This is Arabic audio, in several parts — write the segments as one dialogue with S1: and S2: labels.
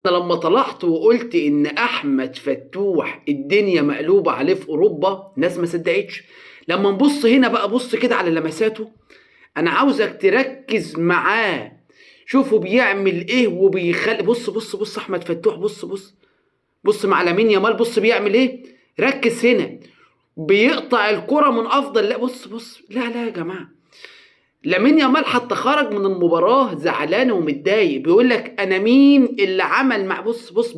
S1: أنا لما طلعت وقلت إن أحمد فتوح الدنيا مقلوبة عليه في أوروبا، ناس ما صدقتش. لما نبص هنا بقى، بص كده على لمساته. أنا عاوزك تركز معاه، شوفوا بيعمل إيه وبيخلي. بص بص بص أحمد فتوح، بص بص بص مع لامين يامال، بص بيعمل إيه. ركز هنا، بيقطع الكرة من أفضل. لا بص بص، لا لا يا جماعة، لامين يامال حتى خرج من المباراة زعلان ومتضايق، بيقول لك انا مين اللي عمل مع. بص بص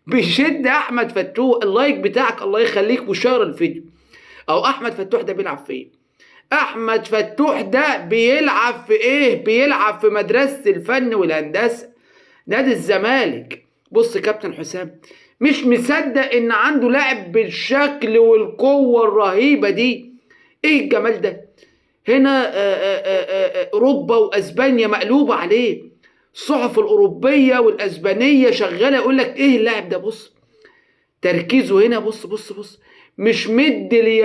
S1: بيشد احمد فتوح. اللايك بتاعك الله يخليك وشير الفيديو. او احمد فتوح ده بيلعب في ايه؟ احمد فتوح ده بيلعب في ايه؟ بيلعب في مدرسة الفن والهندسة، نادي الزمالك. بص كابتن حسام مش مصدق ان عنده لاعب بالشكل والقوة الرهيبة دي. ايه الجمال ده؟ هنا اوروبا واسبانيا مقلوبه عليه، الصحف الاوروبيه والاسبانيه شغاله يقول لك ايه اللاعب ده. بص تركيزه هنا، بص بص بص، مش مدي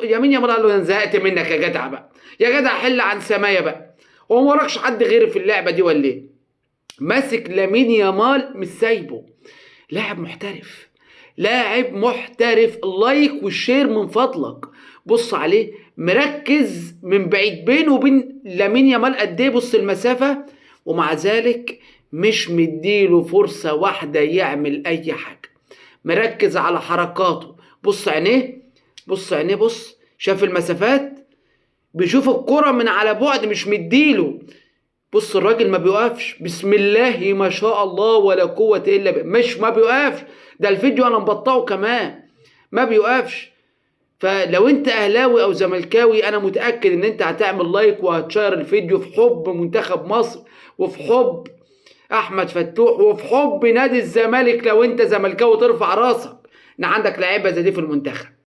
S1: يمين يامال. قال له انا زهقت منك يا جدع بقى، يا جدع حل عن سمايا بقى، هو ما وراكش حد غير في اللعبه دي ولا ايه؟ ماسك لامين يامال مش سايبه. لاعب محترف، لاعب محترف. اللايك والشير من فضلك. بص عليه مركز من بعيد، بينه وبين لامين يامال قد ايه، بص المسافة، ومع ذلك مش مديله فرصة واحدة يعمل اي حاجة. مركز على حركاته، بص عينيه، بص عينيه، بص شاف المسافات، بيشوف الكرة من على بعد، مش مديله. بص الراجل ما بيوقفش، بسم الله ما شاء الله ولا قوة إلا بالله، مش ما بيوقفش. ده الفيديو أنا مبطئه كمان، ما بيوقفش. فلو أنت أهلاوي أو زملكاوي، أنا متأكد إن أنت هتعمل لايك وهتشير الفيديو في حب منتخب مصر، وفي حب أحمد فتوح، وفي حب نادي الزمالك. لو أنت زملكاوي ترفع راسك إن عندك لعيبة زي دي في المنتخب.